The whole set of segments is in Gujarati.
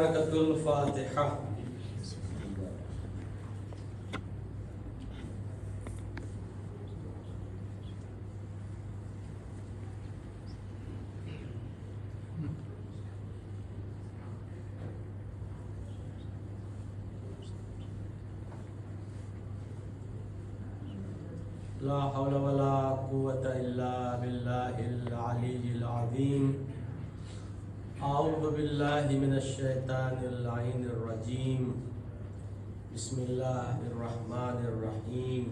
برکۃ الفاتحہ۔ لا حول ولا قوة الا باللہ العلی العظیم۔ اعوذ باللہ من الشیطان اللعین الرجیم۔ بسم اللہ الرحمن الرحیم۔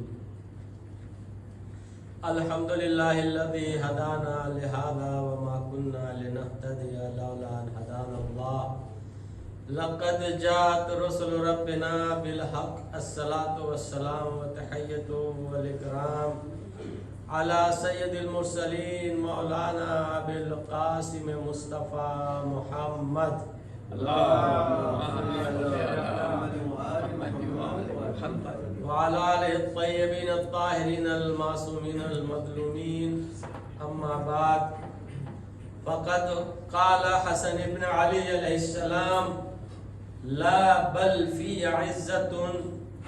الحمد للہ الذی ہدانا لہذا وما كنا لنہتدی لولا ان ہدانا اللہ۔ لقد جاءت رسل ربنا بالحق الصلاة والسلام وتحیۃ والاکرام على سید المرسلین مولانا ابی القاسم مصطفیٰ محمد۔ وعلى آلہ الطیبین الطاہرین المعصومین المظلومین۔ اما بعد، فقد قال حسن بن علی علیہ السلام: لا بل فی عزت،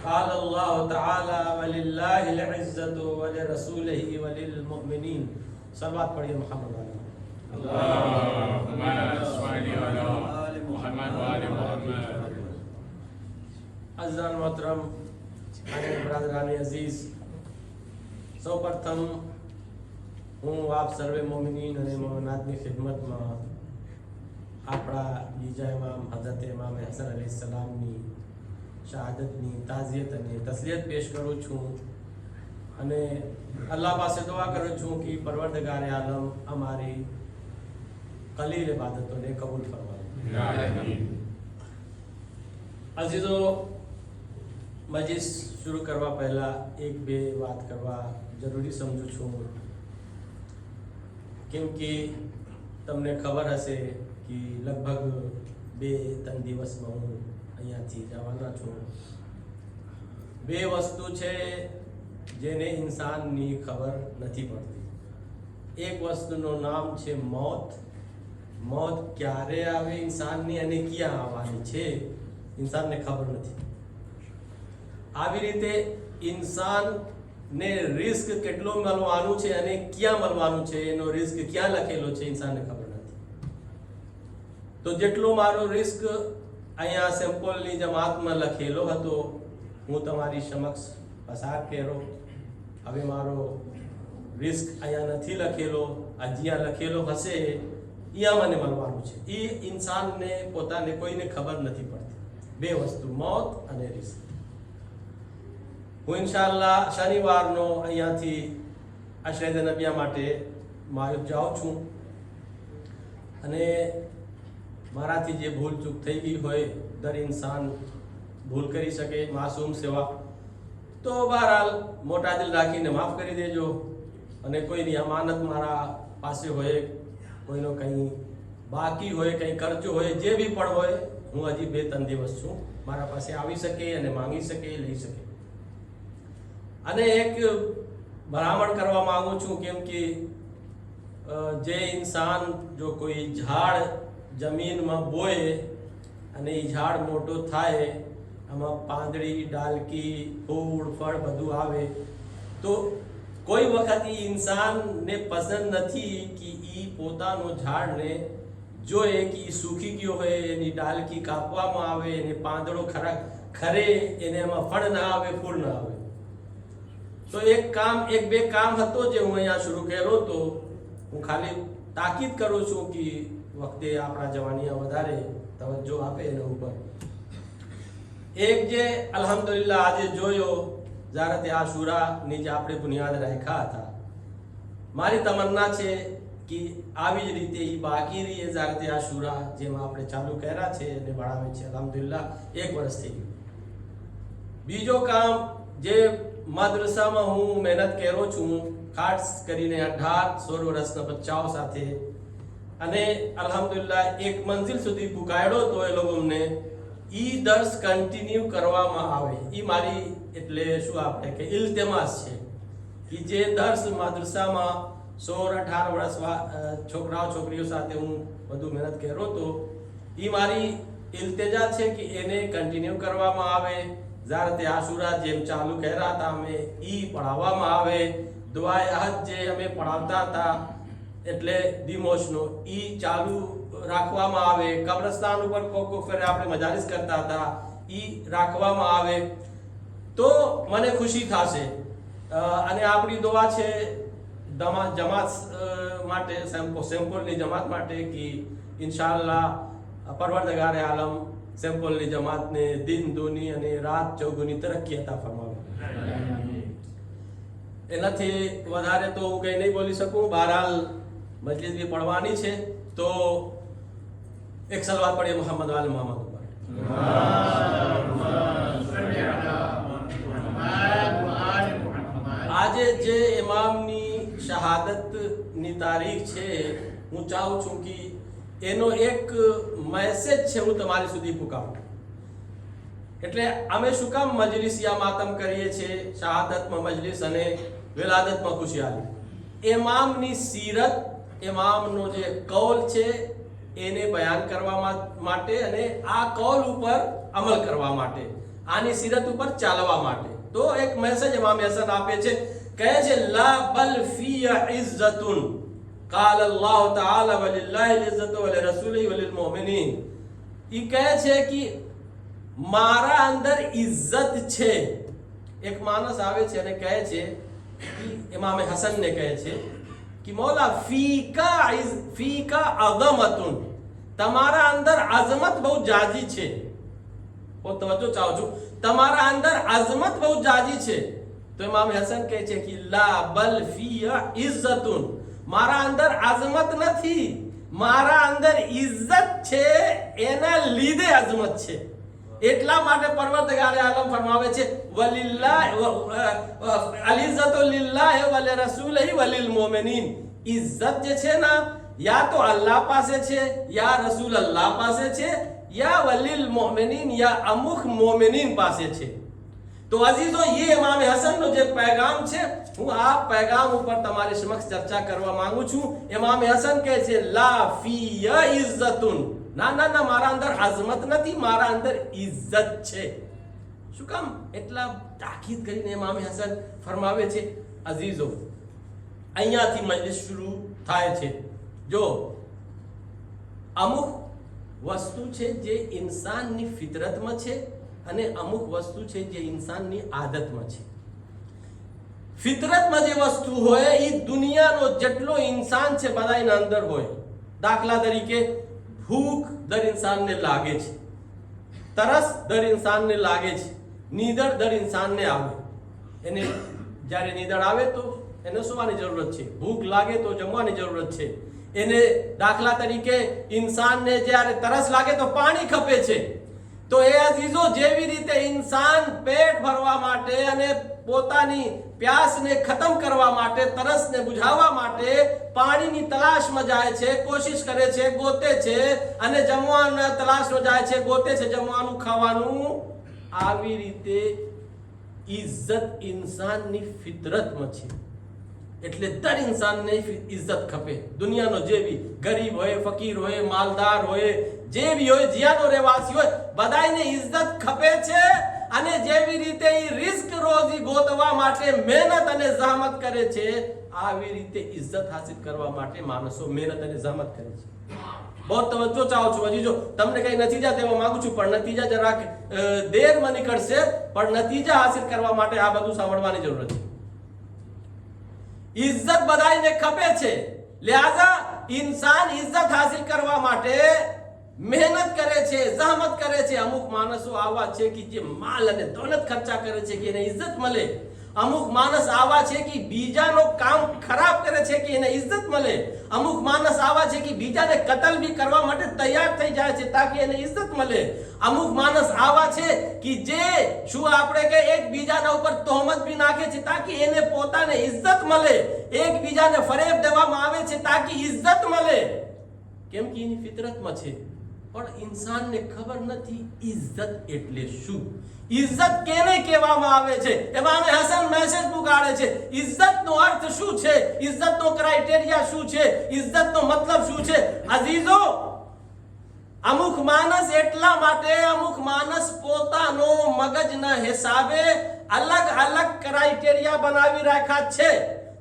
قال اللہ تعالی وللہ العزت ولرسولہ وللمؤمنین۔ صلوات پڑھیے محمد علیہ اللہم صلی علی محمد وآل محمد۔ عزیزان محترم، برادران عزیز، સૌ પ્રથમ હું આપ સર્વે મોમિનીન અને મોમિનાતની ખિદમતમાં આપણા બીજા ઇમામ હઝરત ઇમામ હસન અલૈહિ સલામની શહાદતની તાઝિયત અને તસ્લિયત પેશ કરું છું અને અલ્લાહ પાસે દુઆ કરું છું કે પરવરદગાર આલમ અમારી કલીલ ઇબાદતોને કબૂલ ફરમાવે। અઝીઝો, મજલિસ શરૂ કરવા પહેલા એક બે વાત કરવા જરૂરી સમજું છું, કેમ કે તમને ખબર હશે કે લગભગ 2-3 દિવસમાં હું અહીંયાથી જવાના છું। બે વસ્તુ છે જેને ઇન્સાનની ખબર નથી પડતી। એક વસ્તુનું નામ છે મોત। મોત ક્યારે આવે ઇન્સાનની અને ક્યાં આવવાની છે ઇન્સાનને ખબર નથી। આવી રીતે ઇન્સાનને રિસ્ક કેટલો મળવાનું છે અને ક્યાં મળવાનું છે, એનો રિસ્ક ક્યાં લખેલો છે ઇન્સાનને ખબર નથી। તો જેટલો મારો રિસ્ક અહીંયા સેમ્પલની જમાતમાં લખેલો હતો હું તમારી સમક્ષ પસાર કર્યો। હવે મારો રિસ્ક અહીંયા નથી લખેલો, આ જ્યાં લખેલો હશે ત્યાં મને મળવાનું છે। એ ઇન્સાનને પોતાને કોઈને ખબર નથી પડતી। બે વસ્તુ, મોત અને રિસ્ક। હું ઇન્શાઅલ્લાહ શનિવારનો અહીંયાથી અશરદ નબિયા માટે માયુક જાઉં છું અને મારાથી જે ભૂલ ચૂક થઈ ગઈ હોય, દર ઇન્સાન ભૂલ કરી શકે, માસૂમ સેવા, તો બહરહાલ મોટા દિલ રાખીને માફ કરી દેજો। અને કોઈની અમાનત મારા પાસે હોય, કોઈનો કંઈ બાકી હોય, કંઈ કરજો હોય, જે બી પણ હોય, હું હજી 2-3 દિવસ છું, મારા પાસે આવી શકે અને માંગી શકે, લઈ શકે। અને એક ભલામણ કરવા માંગુ છું, કેમ કે જે ઇન્સાન જો કોઈ ઝાડ જમીનમાં બોય અને એ ઝાડ મોટો થાય, આમાં પાંદડી, ડાલકી, ફૂલ, ફળ બધું આવે, તો કોઈ વખત એ ઇન્સાનને પસંદ નથી કે એ પોતાનો ઝાડને જોએ કે એ સૂકી ગયો હોય, એની ડાલકી કાપવામાં આવે, એને પાંદડો ખરે, એને એમાં ફળ ના આવે, ફૂલ ના આવે। તો એક બે કામ હતો જે હું અહીંયા શરૂ કર્યો તો હું ખાલી તાકીદ કરું છું કે વખતે આપણા જવાનિયા વધારે તવજ્જો આપે એના ઉપર। એક જે અલ્હમ્દુલિલ્લાહ આજે જોયો ઝારતે આશુરાની જે આપણે બુનિયાદ રાખ્યા હતા, મારી તમન્ના છે કે આવી જ રીતે એ બાકી રહી ઝારતે આશુરા જેમાં આપણે ચાલુ કર્યા છે અને ભણાવે છે અલ્હમ્દુલિલ્લાહ 1 વર્ષ થઈ ગયું। બીજો કામ જે મદ્રસામાં હું મહેનત કર્યો છું, ખાસ કરીને 18-16 વર્ષના બચ્ચાઓ સાથે, અને અલ્હમ્દુલિલ્લાહ એક મંજિલ સુધી પુકાડ્યો તો એ લોકોને ઈ દર્સ કન્ટિન્યુ કરવામાં આવે। ઈ મારી એટલે શું આપણે કે ઇલ્તિમાસ છે કે જે દર્સ મદ્રસામાં 16-18 વર્ષ છોકરાઓ છોકરીઓ સાથે હું વધુ મહેનત કર્યો તો એ મારી ઇલ્તિજા છે કે એને કન્ટિન્યુ કરવામાં આવે. ઝારતે આશુરા જેમ ચાલુ કર્યા હતા અમે ઈ પઢાવવામાં આવે. દુઆએ અહદ જે અમે પઢાવતા હતા એટલે દિમોશનો ઈ ચાલુ રાખવામાં આવે. કબ્રસ્તાન ઉપર કોક ફેરે આપણે મજાલિસ કરતા હતા ઈ રાખવામાં આવે તો મને ખુશી થશે. અને આપણી દુઆ છે જમાત માટે, સેમ્પલની જમાત માટે કે ઇન્શાઅલ્લાહ પરવરદગારે આલમ સેમ્પલની જમાતને દિન દુની અને રાત ચૌગુની તરક્કી અતા ફરમાવે. એનાથી વધારે તો હું કંઈ નહીં બોલી શકું. બહરહાલ મજલિસ બી પડવાની છે તો એક સલવાત પડીએ મોહમ્મદ વાલે મોહમ્મદ ઉપર. આજે જે ઇમામની શહાદતની તારીખ છે હું ચાહું છું કે એનો એક મેસેજ છે હું તમારી સુધી પુકારું. એટલે અમે શું કામ મજલિસ યા માતમ કરીએ છીએ? શહાદતમાં મજલિસ અને વિલાદતમાં ખુશિયાલી. ઇમામની સીરત, ઇમામનો જે કૌલ છે એને બયાન કરવા માટે અને આ કૌલ ઉપર અમલ કરવા માટે, આની સીરત ઉપર ચાલવા માટે. તો એક મેસેજ ઇમામ હસન આપે છે, કહે છે લા બલ ફી ઇઝ્ઝતુન قال الله تعالى ولله العزة ولرسوله وللمؤمنين. ઈ કહે છે કે મારા અંદર ઇજ્જત છે. એક માણસ આવે છે અને કહે છે ઇમામ હસન ને કહે છે કે મૌલા ફીકા અઝમતુન, તમારા અંદર અઝમત બહુ જાજી છે. બહુ તવજ્જો ચાહું છું, તમારા અંદર અઝમત બહુ જાજી છે. તો ઇમામ હસન કહે છે કે લા બલ ફી ઇઝ્ઝતુન, મારા અંદર અઝમત નથી, મારા અંદર ઇજ્જત છે, એના લીધે અઝમત છે. એટલા માટે પરવરદગારે આલમ ફરમાવે છે વલિલ્લાહ અલિઝ્ઝતુ લિલ્લાહ વ લિરસૂલિહી વ લિલમુમિનીન. ઇજ્જત જે છે ને યા તો અલ્લાહ પાસે છે, યા રસૂલ અલ્લાહ પાસે છે, યા વલિલ મોમિનીન યા અમુક મોમિનીન પાસે છે. તો અઝીઝો ये इमाम हसन નો જે पैगाम છે હું આ पैगाम ઉપર તમારી સમક્ષ ચર્ચા કરવા માંગુ છું. ઇમામ હસન કહે છે લા ફી ઇઝ્ઝતુન, ના ના ના, મારા અંદર અઝમત નથી, મારા અંદર ઇજ્જત છે. શું કામ એટલા તાકીદ કરીને ઇમામ હસન ફરમાવે છે? અઝીઝો અહીંયાથી મજલિસ શરૂ થાય છે. જો અમુક વસ્તુ છે જે ઇન્સાનની ફિતરતમાં છે અને અમુક વસ્તુ છે જે ઇન્સાનની આદતમાં છે. ફિતરતમાં જે વસ્તુ હોય એ દુનિયાનો જેટલો ઇન્સાન છે બધાના અંદર હોય. દાખલા તરીકે ભૂખ દર ઇન્સાનને લાગે છે, તરસ દર ઇન્સાનને લાગે છે, નીંદર દર ઇન્સાનને આવે. એને જ્યારે નીંદર આવે તો એને સુવાની જરૂરત છે, ભૂખ લાગે તો જમવાની જરૂરત છે. એને દાખલા તરીકે ઇન્સાનને જ્યારે તરસ લાગે તો પાણી ખપે છે. તો એ અઝીઝો જેવી રીતે ઇન્સાન પેટ ભરવા માટે અને પોતાની પ્યાસને ખતમ કરવા માટે, તરસને બુઝાવવા માટે પાણીની તલાશમાં જાય છે, કોશિશ કરે છે, ગોતે છે અને જમવાના તલાશમાં જાય છે, ગોતે છે જમવાનું ખાવાનું. આવી રીતે ઇજ્જત ઇન્સાનની ફિતરતમાં છે. એટલે દર ઇન્સાનને ઇજ્જત ખપે. દુનિયાનો જે બી ગરીબ હોય, ફકીર હોય, માલદાર હોય, જે બી હોય, જ્યાંનો રહેવાસી હોય, બધાને ઇજ્જત ખપે છે. અને જેવી રીતે એ રિસ્ક રોજી ગોતવા માટે મહેનત અને જહેમત કરે છે, આવી રીતે ઇજ્જત હાસિલ કરવા માટે માણસો મહેનત અને જહેમત કરે છે. બહુ તવજ્જો ચાહું છું. હજી જો તમને કઈ નતીજા દેવા માંગુ છું, પણ નતીજા જરાક દેરમાં નીકળશે, પણ નતીજા હાસિલ કરવા માટે આ બધું સાંભળવાની જરૂર છે. ઇજ્જત બધાને ખપે છે, લિહાઝા ઇન્સાન ઇજ્જત હાસિલ કરવા માટે મહેનત કરે છે, જહેમત કરે છે. અમુક માણસો આવા છે કે જે માલ અને દોલત ખર્ચા કરે છે કે એને ઇજ્જત મળે. અમુક માણસ આવા છે કે બીજાનો કામ ખરાબ કરે છે કે એને ઇજ્જત મળે. અમુક માણસ આવા છે કે બીજાને કતલ બી કરવા માટે તૈયાર થઈ જાય છે તાકી એને ઇજ્જત મળે. અમુક માણસ આવા છે કે જે શું આપણે કે એકબીજાના ઉપર તહોમત બી નાખે છે તાકી એને પોતાને ઇજ્જત મળે. એકબીજાને ફરેબ દેવામાં આવે છે તાકી ઇજ્જત મળે, કેમ કે એની ફિતરતમાં છે. પણ ઇન્સાનને ખબર નથી ઇજ્જત એટલે શું, ઇજ્જત કેને કહેવામાં આવે છે. ઇમામ હસન મેસેજ પુગાડે છે ઇજ્જતનો અર્થ શું છે, ઇજ્જતનો ક્રાઇટેરિયા શું છે, ઇજ્જતનો મતલબ શું છે. અઝીઝો અમુક માણસ પોતાનો મગજના હિસાબે અલગ અલગ ક્રાઇટેરિયા બનાવી રાખ્યા છે.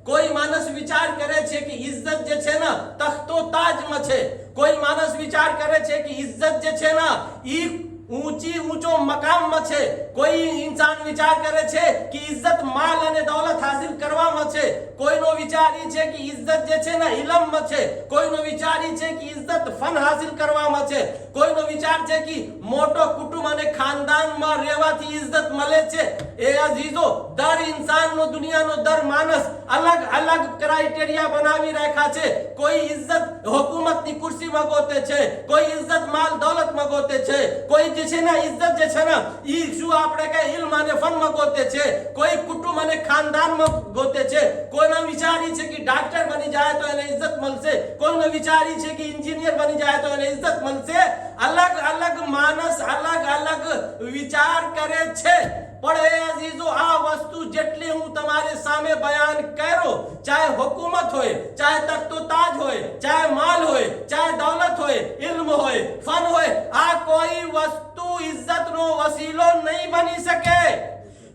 કોઈ માણસ વિચાર કરે છે કે ઇજ્જત જે છે ને તખ્તો તાજમાં છે. કોઈ માણસ વિચાર કરે છે કે ઇજ્જત જે છે ને ઈ ઊંચો મકામમાં છે. કોઈ ઇન્સાન વિચાર કરે છે કે ઇજ્જત માલ અને દौलत હાસિલ કરવામાં છે. કોઈનો વિચાર ઈ છે કે ઇજ્જત જે છે ને ઇલમમાં છે. કોઈનો વિચાર ઈ છે કે ઇજ્જત ફન હાસિલ કરવામાં છે. કોઈનો વિચાર છે કે મોટો કુટુંબ અને ખાનદાનમાં રહેવાથી ઇજ્જત મળે છે. એ અઝીઝો, દર ઇન્સાનનો, દુનિયાનો દર માણસ અલગ અલગ ક્રાઇટેરિયા બનાવી રાખ્યા છે. કોઈ ઇજ્જત હુકુમતની ખુરશીમાં ગોતે છે, કોઈ ઇજ્જત માલ દौलતમાં ગોતે છે, કોઈ જે છે ને ઇજ્જત જે છે ને ઈ શું આપણે કે ઇલ્મ અને ફનમાં ગોતે છે, કોઈ કુટુંબ અને ખાનદાનમાં ગોતે છે. કોઈનો વિચાર ઈ છે કે ડોક્ટર બની જાય તો એને ઇજ્જત મળશે, કોઈનો વિચાર ઈ છે કે એન્જિનિયર બની જાય તો એને ઇજ્જત મળશે. અલગ અલગ માણસ અલગ અલગ વિચાર કરે છે. પણ એ અઝીઝો, આ વસ્તુ જેટલી હું તમારી સામે બયાન કર્યો, ચાહે હુકુમત હોય, ચાહે તખ્તો તાજ હોય, ચાહે માલ હોય, ચાહે દौलत હોય, ઇલ્મ હોય, ફન હોય, આ કોઈ વસ્તુ ઇજ્જતનો વસીલો નહીં બની શકે.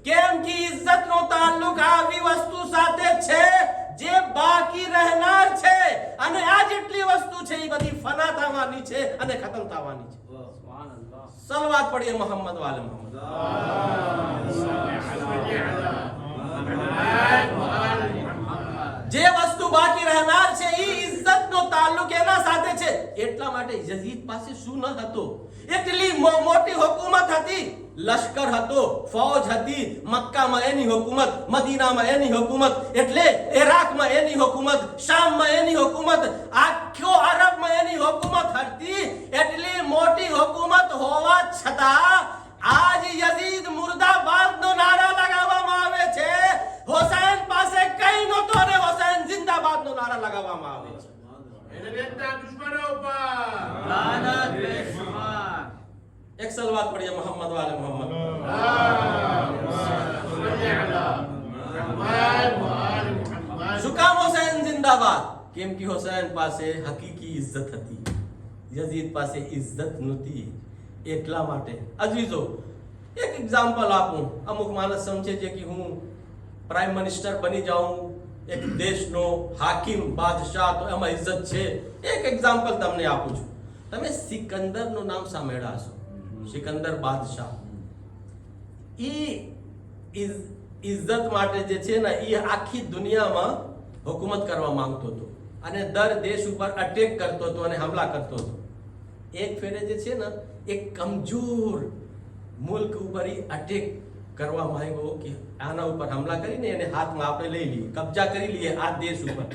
કેમ કે ઇજ્જતનો તાલ્લુક આવી વસ્તુ સાથે છે જે બાકી રહેનાર છે. અને આ જેટલી વસ્તુ છે એ બધી ફના થવાની છે અને ખતમ થવાની છે. સલવાત પડીએ મોહમ્મદ વાલે મોહમ્મદ. જે વસ્તુ બાકી રહેનાર છે એ ઇજ્જતનો તાલ્લુક એના સાથે છે. એટલા માટે યઝીદ પાસે શું ન હતો? એટલી મોટી હુકુમત હતી, લશ્કર હતો, ફૌજ હતી. મક્કામાં એની હુકુમત, મદીનામાં એની હુકુમત, એટલે ઇરાકમાં એની હુકુમત, શામમાં એની હુકુમત, આખો અરબમાં એની હુકુમત હતી. એટલી મોટી હુકુમત હોવા છતાં આજ યઝીદ મુર્દાબાદનો નારા લગાવવામાં આવે છે. હુસૈન પાસે કઈ નહોતો અને હુસૈન જિંદાબાદનો નારા લગાવવામાં આવે છે. એક સલવાત પડીએ મોહમ્મદ વાલે મોહમ્મદ. શું કામ હુસૈન જિંદાબાદ? કેમ કે હુસૈન પાસે હકીકી ઇજ્જત હતી, યઝીદ પાસે ઇજ્જત નહોતી. એટલા માટે અઝીઝો, એક એક્ઝામ્પલ આપું. અમુક માણસ સમજે છે કે હું પ્રાઇમ મિનિસ્ટર બની જાઉં, એક દેશનો હાકિમ, બાદશાહ, તો એમાં ઇજ્જત છે. એક એક્ઝામ્પલ તમને આપું છું. તમે સિકંદરનું નામ સાંભળ્યા હશો, સિકંદર બાદશાહ. ઈ ઇજ્જત માટે જે છે ને એ આખી દુનિયામાં હુકુમત કરવા માંગતો હતો અને દર દેશ ઉપર અટેક કરતો હતો અને હુમલા કરતો હતો. એક ફેરે જે છે ને એક કમજોર મુલ્ક ઉપર અટેક કરવા માંગ્યો કે આના ઉપર હુમલા કરીને એને હાથમાં આપણે લઈ લઈએ, કબજા કરી લઈએ આ દેશ ઉપર.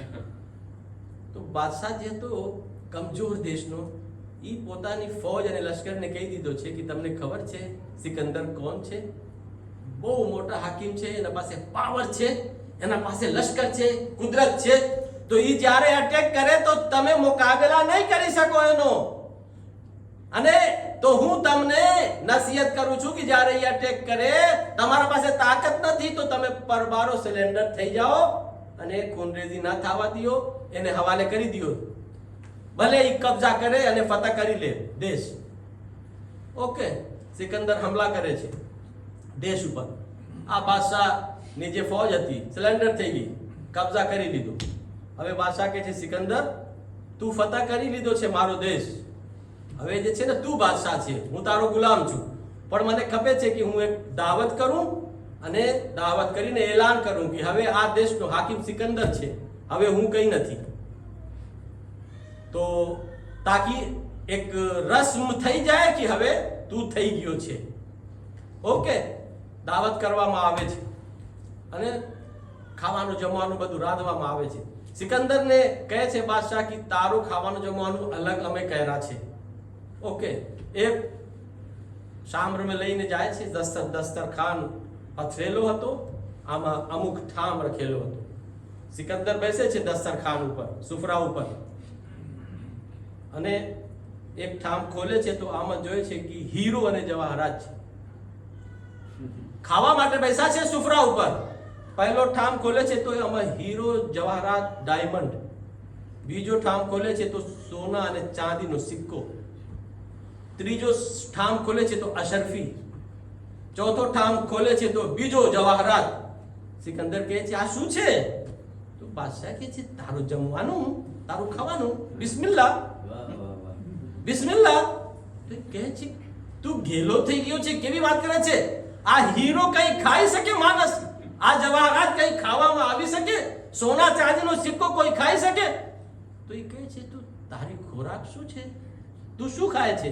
તો બાદશાહ જે હતો કમજોર દેશનો, ઈ પોતાની ફૌજ અને લશ્કરને કહી દીધો છે કે તમને ખબર છે સિકંદર કોણ છે? બહુ મોટા હાકિમ છે, એના પાસે પાવર છે, એના પાસે લશ્કર છે, કુદરત છે. તો ઈ જ્યારે અટેક કરે તો તમે મુકાબલા નહીં કરી શકો એનો. અને તો હું તમને નસીહત કરું છું કે જ્યારે એ અટેક કરે, તમારા પાસે તાકાત નથી તો તમે પરબારો સિલેન્ડર થઈ જાઓ અને ખૂનરેજી ના થવા દો, એને હવાલે કરી દો. ભલે એ કબજા કરે અને ફતહ કરી લે દેશ. ઓકે, સિકંદર હુમલા કરે છે દેશ ઉપર. આ બાદશાહની જે ફૌજ હતી સિલેન્ડર થઈ ગઈ, કબજા કરી લીધો. હવે બાદશાહ કહે છે સિકંદર, તું ફતહ કરી લીધો છે મારો દેશ, હવે જે છે ને તું બાદશાહ છે, હું તારો ગુલામ છું. પણ મને ખબર છે કે હું એક દાવત કરું અને દાવત કરીને એલાન કરું કે હવે આ દેશનો હાકિમ સિકંદર છે, હવે હું કંઈ નથી. તો તાકી એક રસ્મ થઈ જાય કે હવે તું થઈ ગયો છે. ઓકે, દાવત કરવામાં આવે છે અને ખાવાનું જમવાનું બધું રાંધવામાં આવે છે. સિકંદરને કહે છે બાદશાહ કે તારું ખાવાનું જમવાનું અલગ અમે કર્યા છે. ઓકે, એ શામરમાં લઈને જાય છે. દસ્તરખાન પથરેલો હતો, આમાં અમુક ઠામ રખેલો હતો. સિકંદર બેસે છે દસ્તરખાન ઉપર, સુફરા ઉપર, અને એક ઠામ ખોલે છે તો આમાં જોઈએ છે કે હીરો અને જવાહરાત છે. ખાવા માટે બેસા છે સુફરા ઉપર. પહેલો ઠામ ખોલે છે તો આમાં હીરો, જવાહરાત, ડાયમંડ. બીજો ઠામ ખોલે છે તો સોના અને ચાંદીનો સિક્કો. ત્રીજો ઠામ ખોલે છે તો અશરફી, ચોથો ઠામ ખોલે છે તો બીજો જવાહરાત. સિકંદર કહે છે આ શું છે? તો બાદશાહ કહે છે તારું જમવાનું, તારું ખાવાનું, બિસ્મિલ્લાહ બિસ્મિલ્લાહ. તો કહે છે તું ગેલો થઈ ગયો છે, કેવી વાત કરે છે? આ હીરો કઈ ખાઈ શકે માણસ? આ જવાહરાત કઈ ખાવામાં આવી શકે? સોના ચાંદીનો સિક્કો કોઈ ખાઈ શકે? તો એ કહે છે તું તારી ખોરાક શું છે? તું શું ખાય છે?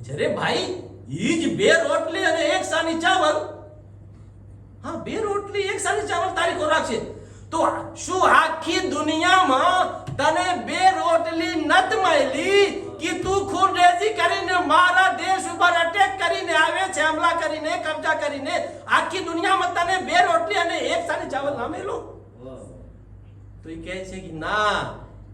કે અરે ભાઈ ઈ જ 2 રોટલી અને 1 સાની ચાવલ. હા, 2 રોટલી 1 સાની ચાવલ તારી ખોરાક છે. તો શું આખી દુનિયામાં તને 2 રોટલી નત મળી કે તું ખૂનરેજી કરીને મારા દેશ ઉપર અટેક કરીને આવે છે, હમલા કરીને, કબજા કરીને? આખી દુનિયામાં તને 2 રોટલી અને 1 સાની ચાવલ ના મળ્યું? તો એ કહે છે કે ના,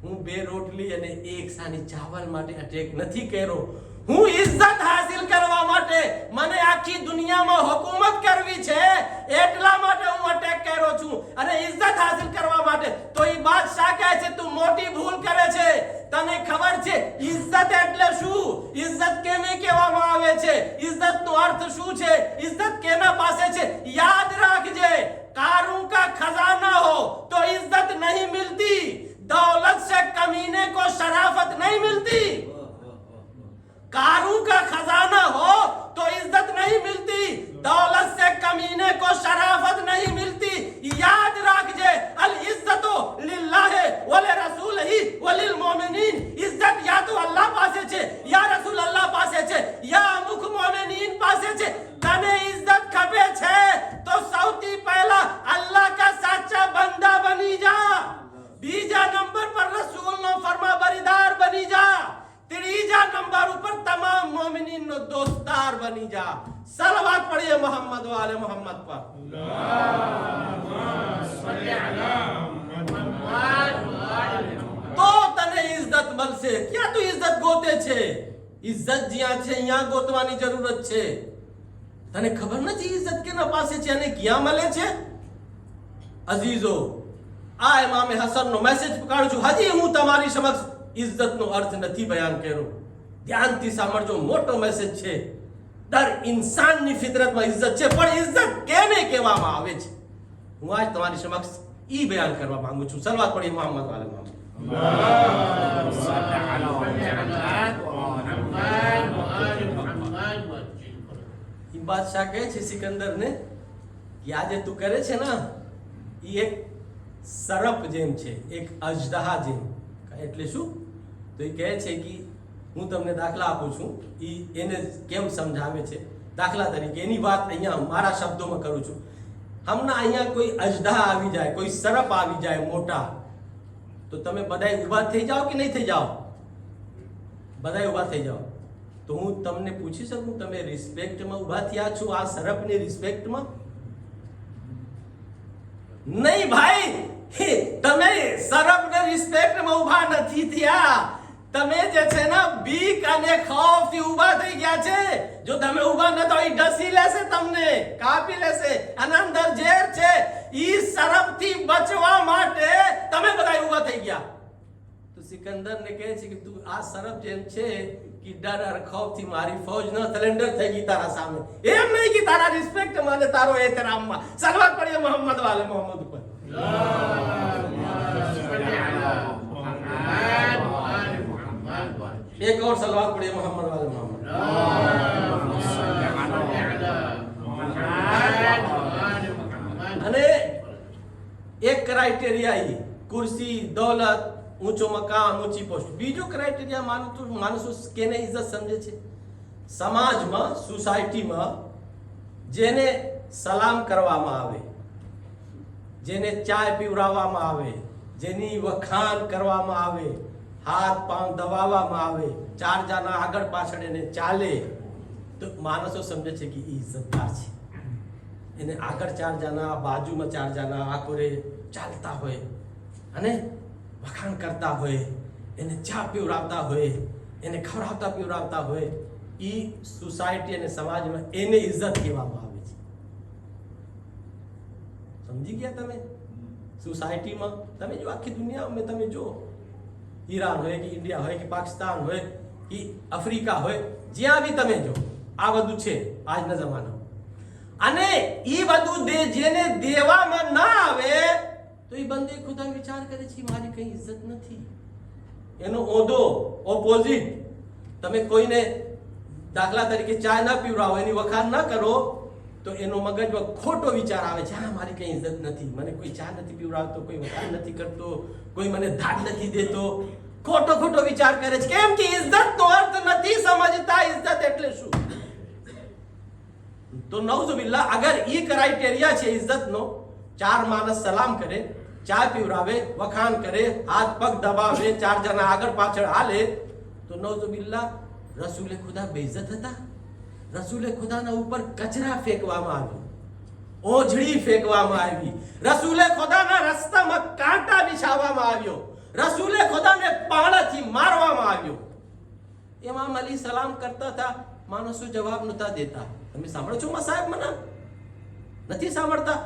હું 2 રોટલી અને 1 સાની ચાવલ માટે અટેક નથી કર્યો. હું ઇજ્જત હાસિલ કરવા માટે, મને આખી દુનિયામાં હુકુમત કરવી છે એટલા માટે હું અટેક કર્યો છું, અને ઇજ્જત હાસિલ કરવા માટે. તો એ બાદશાહ કહે છે તું મોટી ભૂલ કરે છે. તને ખબર છે ઇજ્જત એટલે શું? ઇજ્જત કેને કહેવામાં આવે છે? ઇજ્જતનો અર્થ શું છે? ઇજ્જત કેના પાસે છે? યાદ રાખજે, કારૂ કા ખજાના હો તો इज्जत नहीं मिलती, दौलत से कमीने को शराफत नहीं मिलती. कारू का खजाना हो तो इज्जत नहीं मिलती, दौलत से कमीने को शराफत नहीं मिलती. याद रखजे, अल इज्जतो लिल्लाह व लिरसूलिही व लिल मोमिनीन. इज्जत या तो अल्लाह પાસે છે, યા રસૂલ અલ્લાહ પાસે છે, યા અમુક મોમિનીન પાસે છે. તને ઇજ્જત ખપે છે તો સૌથી પહેલા અલ્લાહ કા સાચા બંદા બની જા. બીજા નંબર પર રસૂલનો ફરમાબરદાર બની જા. ત્રીજા નંબર ઉપર તમામ મોમિનીનનો દોસ્તાર બની જા. સલવાત પઢીએ મોહમ્મદ વાલે મોહમ્મદ પર. તો તને ઇજ્જત મળશે. ક્યાં તું ઇજ્જત ગોતે છે? ઇજ્જત જ્યાં છે ત્યાં ગોતવાની જરૂરત છે. તને ખબર નથી ઇજ્જત કેના પાસે છે અને ક્યાં મળે છે? અઝીઝો, આ ઇમામે હસનનો મેસેજ પકડું છું. હજી હું તમારી સમક્ષ ઇજ્જતનો અર્થ નથી બયાન કર્યો. ધ્યાનથી સાંભળજો, મોટો મેસેજ છે. દર ઇન્સાનની ફિતરતમાં ઇજ્જત છે, પણ ઇજ્જત કેને કહેવામાં આવે છે હું આજ તમારી સમક્ષ ઈ બયાન કરવા માંગુ છું. સલવાત પઢીએ મોહમ્મદ વાલે મોહમ્મદ. ઈ બાદશાહ કહે છે સિકંદરને કે આજે તું કરે છે ને ઈ એક સરપ જેમ છે, એક અજદહા જેમ. એટલે શું? તો એ કહે છે કે હું તમને દાખલા આપું છું. એને કેમ સમજાવે છે? દાખલા તરીકે એની વાત અહીંયા મારા શબ્દોમાં કરું છું. હમણાં અહીંયા કોઈ અજદહા આવી જાય, કોઈ સરપ આવી જાય મોટા, તો તમે બધાય ઊભા થઈ જાઓ કે નહીં થઈ જાઓ? બધાય ઊભા થઈ જાઓ. તો હું તમને પૂછી શકું, તમે રિસ્પેક્ટમાં ઊભા થયા છો આ સરપની રિસ્પેક્ટમાં? નહીં ભાઈ, તમે સરપને રિસ્પેક્ટમાં ઊભા નથી થયા. તમે જે છે ને બીક અને ખૌફથી ઊભા થઈ ગયા છે. જો તમે ઊભા ન તો ઈ ડસી લેશે, તમને કાપી લેશે, અને અંદર ઝેર છે. ઈ સરપથી બચવા માટે તમે બધા ઊભા થઈ ગયા. તો સિકંદરને કહે છે કે તું આ સરપ જેમ છે કે ડર અને ખૌફથી મારી ફૌજ ન સરેન્ડર થઈ ગઈ તારા સામે. એમ નહીં કે તારા રિસ્પેક્ટમાં અને તારો એહતરામમાં. સલવાત પઢીએ મોહમ્મદ વાલે મોહમ્મદ ઉપર. एक और सलवात पढ़िए मोहम्मद वाले मोहम्मद. અને એક ક્રાઇટેરિયા કુર્સી, દોલત, ઊંચો મકામ, ઊંચી પોસ્ટ. બીજો ક્રાઇટેરિયા માણસો કેને ઇજ્જત સમજે છે? સમાજમાં, સોસાયટીમાં જેને સલામ કરવામાં આવે, જેને ચાય પીવડાવવામાં આવે, જેની વખાણ કરવામાં આવે, હાથ પાંવ દબાવવામાં આવે, 4 જણા આગળ પાછળ એને ચાલે, તો માણસો સમજે છે કે ઇજ્જતદાર છે. એને આગળ 4 જણા, બાજુમાં 4 જણા આખોરે ચાલતા હોય અને વખાણ કરતા હોય, એને ચા પીવડાવતા હોય, એને ખવડાવતા પીવડાવતા હોય, એ સોસાયટી અને સમાજમાં એને ઇજ્જત કહેવામાં આવે છે. સમજી ગયા તમે? સોસાયટીમાં તમે જો આખી દુનિયામાં તમે જો ઈરાન હોય કે ઇન્ડિયા હોય કે પાકિસ્તાન હોય કે અફ્રિકા હોય, જ્યાં બી તમે જો આ બધું છે આજના જમાનામાં. અને ઈ બધું જેને દેવામાં ના આવે તો એ બંદે ખુદા વિચાર કરે છે મારી કઈ ઇજ્જત નથી. એનો ઓંધો ઓપોઝિટ. તમે કોઈને દાખલા તરીકે ચા ના પીવડાવો, એની વખાણ ના કરો તો એનો મગજમાં ખોટો વિચાર આવે છે, હા મારી કઈ ઇજ્જત નથી, મને કોઈ ચા નથી પીવડાવતો, કોઈ વખાણ નથી કરતો, કોઈ મને ધાડ નથી દેતો. ખોટો વિચાર કરે છે. કેમ કે ઇજ્જત નો અર્થ નથી સમજતા ઇજ્જત એટલે શું. તો નઉઝુબિલ્લાહ, અગર ઈ ક્રાઇટેરિયા છે ઇજ્જત નો, ચાર માણસ સલામ કરે, ચા પીવડાવે, વખાણ કરે, હાથ પગ દબાવે, ચાર જણા આગળ પાછળ હાલે, તો નઉઝુબિલ્લાહ રસૂલે ખુદા બેઇજ્જત હતા. રસૂલે ખુદાના ઉપર કચરા ફેંકવામાં આવ્યો, ઓજડી ફેંકવામાં આવી, રસૂલે ખુદાના રસ્તામાં કાંટા બિછાવવામાં આવ્યો, રસૂલે ખુદાને પાણાથી મારવામાં આવ્યો. ઇમામ અલી સલામ કરતા હતા, માણસો જવાબ નતા દેતા. તમે સાંભળો છો સાહેબ? મને નથી સાંભળતા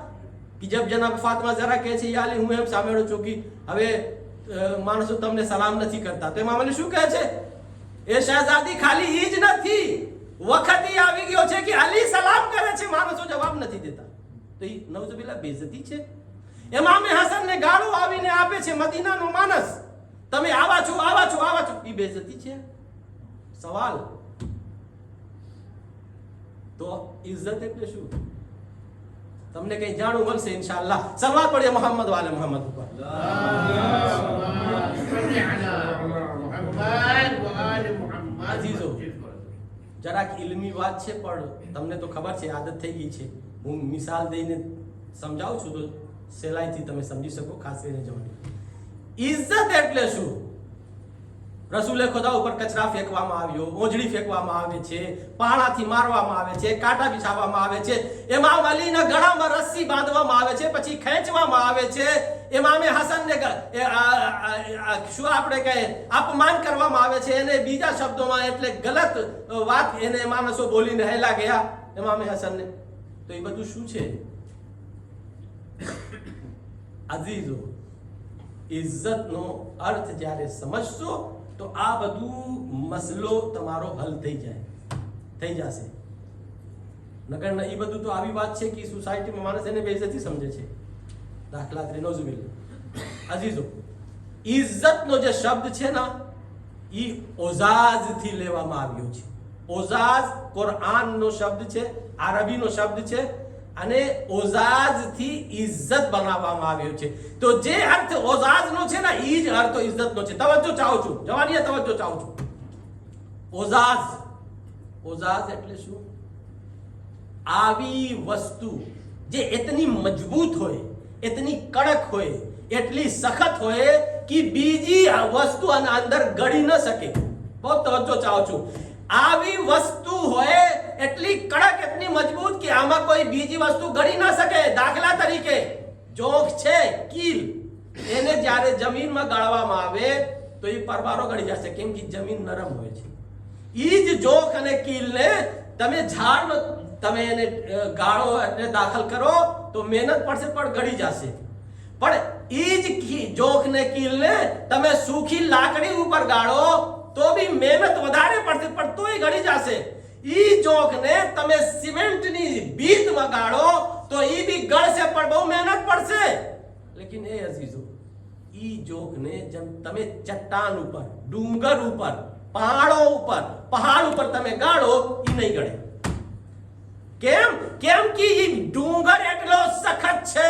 કે જબ જનાબ ફાતિમા ઝરા કહે છે યા અલી, હું એમ સાંભળ્યો છું કે હવે માણસો તમને સલામ નથી કરતા. તો ઇમામ અલી શું કહે છે? એ શહેજાદી ખાલી ઈ જ નથી, વખત ઈ આવી ગયો છે કે અલી સલામ કરે છે, માણસો જવાબ નથી દેતા. તો ઈ નઉઝુબિલ્લાહ બેઇજ્જતી છે. ઇમામ હસન ને ગાળો આવીને આપે છે મદીનાનો માણસ, તમે આવા છો. ઈ બેઇજ્જતી છે. સવાલ તો ઇજ્જત એટલે શું? તમને કઈ જાણવું મળશે ઇન્શાઅલ્લાહ. સલવાત પઢીએ મોહમ્મદ વાલે મોહમ્મદ ઉપર. અઝીઝો, જરાક ઇલ્મી વાત છે પણ તમને તો ખબર છે, આદત થઈ ગઈ છે. હું મિસાલ દઈને સમજાવું છું તો સહેલાઈથી તમે સમજી શકો. ખાસ કરીને જવાની ઇજ્જત એટલે શું? રસૂલે ખુદા ઉપર કચરા ફેંકવામાં આવ્યો, ઓજડી ફેંકવામાં આવે છે, પાણાથી મારવામાં આવે છે, કાંટા બિછાવવામાં આવે છે, ઇમામ અલીના ગળામાં રસ્સી બાંધવામાં આવે છે, પછી ખેંચવામાં આવે છે, ઇમામે હસનને શું આપણે કહે અપમાન કરવામાં આવે છે, એને બીજા શબ્દોમાં એટલે ગલત વાત એને માણસો બોલીને હેલા ગયા ઇમામે હસનને. તો એ બધું શું છે? અઝીઝો, ઇજ્જતનો અર્થ જ્યારે સમજશો તો આ બધું મસલો તમારો હલ થઈ જશે. નગર એ બધું તો આવી વાત છે કે સોસાયટીમાં માણસ એને બેઇજ્જતી સમજે છે. દાખલા તરીકે નઉઝુબિલ્લાહ. અઝીઝો, ઇજ્જતનો જે શબ્દ છે ને એ ઓઝાઝ થી લેવામાં આવ્યો છે. ઓઝાઝ કુરઆનનો શબ્દ છે, અરબીનો શબ્દ છે, અને ઓઝાઝ થી ઇજ્જત બનાવવામાં આવ્યો છે. તો જે અર્થ ઓઝાઝ નો છે ને ઈ જ અર્થ ઇજ્જત નો છે. તવજ્જો ચાહું છું જવાનીએ, તવજ્જો ચાહું છું. ઓઝાઝ એટલે શું? આવી વસ્તુ જે એટલી મજબૂત હોય, એટલી કડક હોય, એટલી સખત હોય કે બીજી વસ્તુ અંદર ગળી ન શકે. બહુ તવજ્જો ચાહું છું. આવી વસ્તુ હોય એટલી કડક, એટલી મજબૂત કે આમાં કોઈ બીજી વસ્તુ ગળી ના શકે. દાખલા તરીકે જોખ છે, કીલ, એને જ્યારે જમીનમાં ગાળવામાં આવે તો એ પરબારો ગળી જશે, કેમ કે જમીન નરમ હોય છે. ઈ જ જોખ અને કીલને તમે ઝાડમાં તમે એને ગાળો એટલે દાખલ કરો તો મહેનત પડશે પણ ગળી જશે. પણ ઈ જ જોખને કીલને તમે સૂકી લાકડી ઉપર ગાળો તો બી મહેનત વધારે પડશે પણ તોય ગળી જશે. ઈ જોખને તમે સિમેન્ટની ભીતમાં ગાળો તો ઈ બી ગળશે પણ બહુ મહેનત પડશે. લેકિન એ અઝીઝો, ઈ જોખને જેમ તમે ચટ્ટાન ઉપર, ડુંગર ઉપર, પહાડ ઉપર તમે ગાળો ઈ નહીં ગળે. કેમ કે ઈ ડુંગર એટલો સખત છે,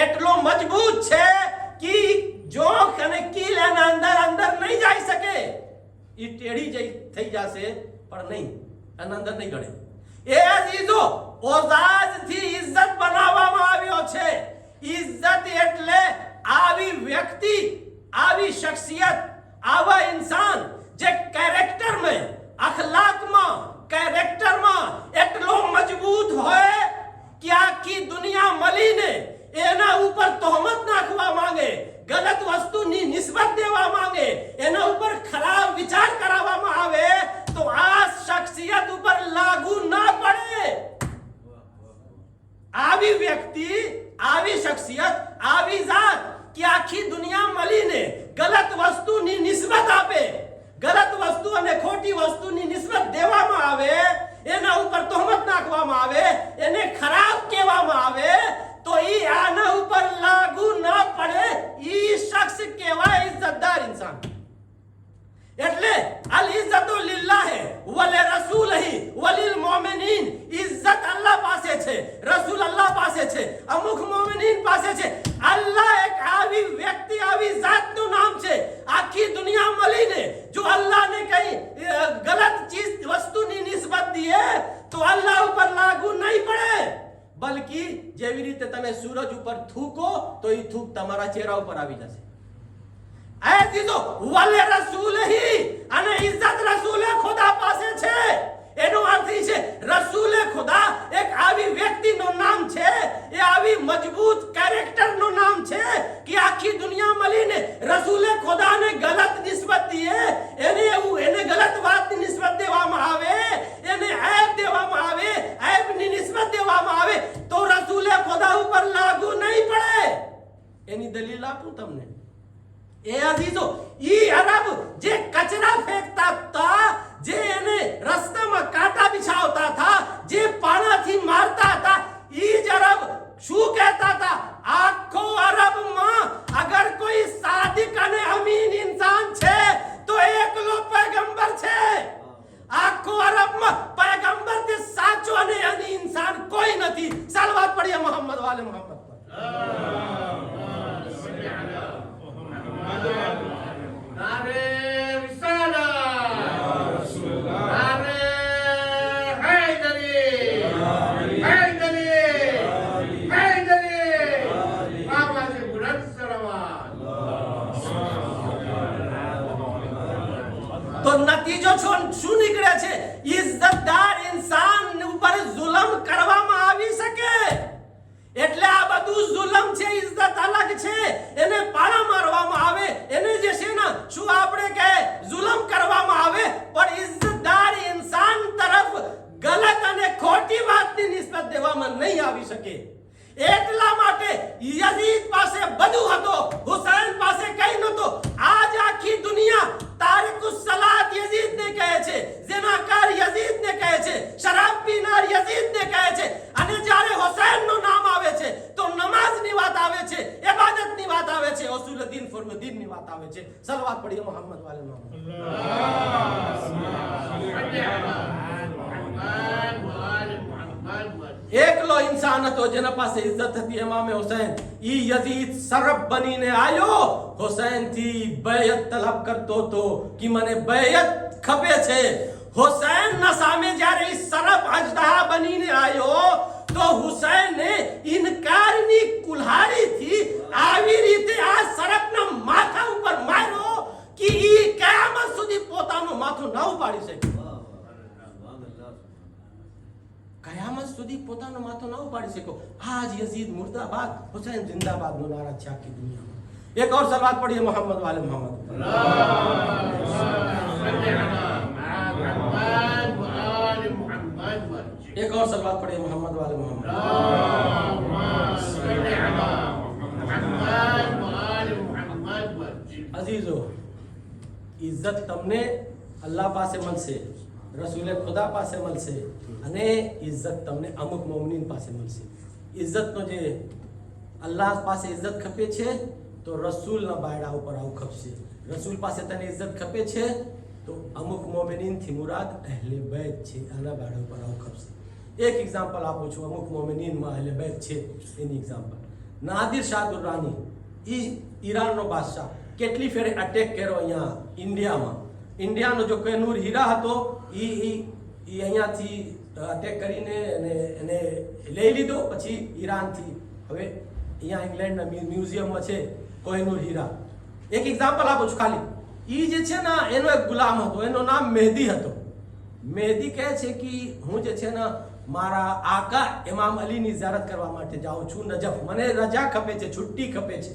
એટલો મજબૂત છે કે જોખ અને કીલ એના અંદર નહીં જઈ શકે. ઈ ટેઢી થઈ જશે પણ નહીં, એના અંદર નહીં ગળે. એ અઝીઝો, ઓઝાઝ થી ઇજ્જત બનાવવામાં આવ્યો છે. ઇજ્જત એટલે આવી વ્યક્તિ, આવી શખ્સિયત, આવા ઇન્સાન જે કેરેક્ટરમાં, અખલાકમાં, કેરેક્ટરમાં એટલો મજબૂત હોય કે આખી દુનિયા મળીને એના ઉપર તહોમત નાખવા માંગે, ગલત વસ્તુની નિસ્બત દેવા માંગે, એના ઉપર ખરાબ વિચાર કરાવવામાં આવે તો આ શખ્સિયત ઉપર લાગુ ના પડે. આવી વ્યક્તિ, આવી શખ્સિયત, આવી જાત કે આખી દુનિયા મળીને ગલત વસ્તુની નિસ્બત આપે, ગલત વસ્તુ અને ખોટી વસ્તુની નિસ્બત દેવામાં આવે, એના ઉપર તહોમત નાખવામાં આવે, એને ખરાબ કહેવામાં આવે, તો ઈ આના ઉપર લાગુ ન પડે. ઈ શખ્સ કહેવાય ઇજ્જતદાર ઇન્સાન. એટલે અલ ઇઝ્ઝતુ લિલ્લાહ વલ રસૂલહી વલિલ મુમિનીન. ઇજ્જત અલ્લાહ પાસે છે, રસૂલ અલ્લાહ પાસે છે, અમુક મુમિનીન પાસે છે. અલ્લાહ એક આવી વ્યક્તિ, આવી જાતનું નામ છે, આખી દુનિયા મળીને જો અલ્લાહને કઈ ગલત ચીજ વસ્તુની નિસ્બત દીએ તો અલ્લાહ ઉપર લાગુ નહીં પડે. બલકી જેવી રીતે તમે સૂરજ ઉપર થૂકો તો એ થૂક તમારા ચહેરા ઉપર આવી જશે. એ દીધો વલે રસૂલહી, અને ઇજ્જત રસૂલે ખુદા પાસે છે. એનો અર્થ એ છે રસૂલે ખુદા એક આવી વ્યક્તિનું નામ છે, એ આવી મજબૂત કેરેક્ટરનું નામ છે કે આખી દુનિયા મળીને રસૂલે ખુદાને ગલત નિસ્બત દીએ, એને ગલત વાતની નિસ્બત દેવામાં આવે, એને ઐબ દેવામાં આવે, ઐબની નિસ્બત દેવામાં આવે તો રસૂલે ખુદા ઉપર લાગુ નહીં પડે. એની દલીલ આપું તમને. એ અજીજો, ઈ અરબ જે કચરા ફેંકતા હતા, જે એને રસ્તામાં કાંટા બિછાવતા હતા, જે પાણાથી મારતા હતા, ઈ જ અરબ શું કહેતા હતા? આખો અરબમાં અગર કોઈ સાદિક અને અમીન ઇન્સાન છે તો એકલો પૈગંબર છે. આખો અરબમાં પૈગંબર તે સાચો અને અમીન ઇન્સાન કોઈ નથી. સલવાત પઢિએ મોહમ્મદ વાલે મોહમ્મદ પર. नारे रिसालत या रसूल अल्लाह, नारे हैदरी, हैदरी, आवाज़ बुलंद सलावत. તો નતીજો શું નીકળે છે? ઇજ્જતદાર ઇન્સાન ઉપર જુલમ કરવામાં આવી શકે. એટલે આ બધું જુલમ છે. ઇજ્જત અલગ છે, એને પાળા મારવામાં આવે, એને જે છે ને શું આપણે કહે જુલમ કરવામાં આવે, પણ ઇજ્જતદાર ઇન્સાન તરફ ગલત અને ખોટી વાતની નિસ્બત દેવામાં નહીં આવી શકે. એટલા માટે યઝીદ પાસે બધું હતો, હુસૈન પાસે કંઈ નહોતો. આજ આખી દુનિયા તારિકુસ સલાત યઝીદને કહે છે, ઝિનાકાર યઝીદને કહે છે, શરાબ પીનાર યઝીદને કહે છે. અને જ્યારે હુસૈનનું નામ આવે છે તો નમાઝની વાત આવે છે, ઇબાદતની વાત આવે છે, ઉસૂલુદ્દીન ફરુદ્દીનની વાત આવે છે. સલવાત પઢીએ મોહમ્મદ વાલે મોહમ્મદ. એકલો ઇન્સાન હતો જેના પાસે ઇજ્જત હતી, ઇમામ હુસૈન. ઈ યઝીદ સરબ બનીને આવ્યો, હુસૈન થી બેયત તલબ કરતો હતો કે મને બેયત ખપે છે. હુસૈન ના સામે જ્યારે ઈ સરબ અજદહા બનીને આવ્યો તો હુસૈને ઇનકારની કુલ્હાડીથી આવી રીતે આ સરબના માથા ઉપર માર્યો કે ઈ કયામત સુધી પોતાનું માથું ન ઉપાડી શકે. કયામત સુધી પોતાનું માથું ન ઉપાડી શક્યો. આજ યઝીદ મુર્દાબાદ, હુસૈન જિંદાબાદ નો નારા છે આખી દુનિયામાં. એક और સલવાત પढ़िए मोहम्मद वाले मोहम्मद. एक और सलवात पढ़िए मोहम्मद वाले मोहम्मद. अजीजो, इज्जत તમને અલ્લાહ પાસે મળશે, રસૂલે ખુદા પાસે મળશે, અને ઇજ્જત તમને અમુક મોમિન પાસે મળશે. ઇજ્જતનો જે અલ્લાહ પાસે ઇજ્જત ખપે છે તો રસૂલના બાયડા ઉપર આવું ખપશે. રસૂલ પાસે તને ઇજ્જત ખપે છે તો અમુક મોમિનીનથી મુરાદ અહેલે બેત છે, આના બાયડા ઉપર આવું ખપશે. એક એક્ઝામ્પલ આપું છું, અમુક મોમિનીનમાં અહેલે બેત છે એની એક્ઝામ્પલ. નાદિર શાહ દુર્રાની, ઈરાનનો બાદશાહ, કેટલી ફેરે અટેક કર્યો અહીંયા ઇન્ડિયામાં. ઇન્ડિયાનો જો કોહિનૂર હીરા હતો એ અહીંયાથી અટેક કરીને એને લઈ લીધો, પછી ઈરાનથી હવે અહીંયા ઇંગ્લેન્ડના મ્યુઝિયમમાં છે કોહિનૂર હીરા. એક એક્ઝામ્પલ આપું છું ખાલી. એ જે છે ને એનો એક ગુલામ હતો, એનું નામ મહેદી હતો. મહેદી કહે છે કે હું જે છે ને મારા આકા ઇમામ અલીની ઝિયારત કરવા માટે જાઉં છું નજફ, મને રજા ખપે છે, છુટ્ટી ખપે છે.